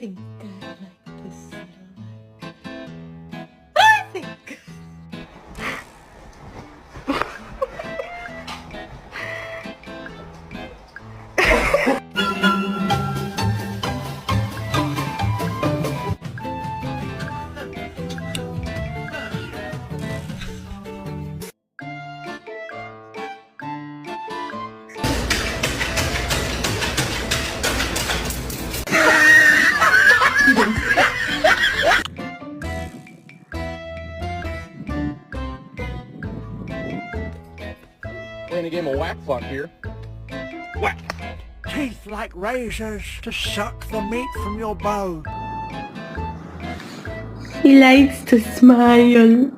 think I like to settle. I think. Playing a game of whack fuck here. Whack! Teeth like razors to suck the meat from your bone. He likes to smile.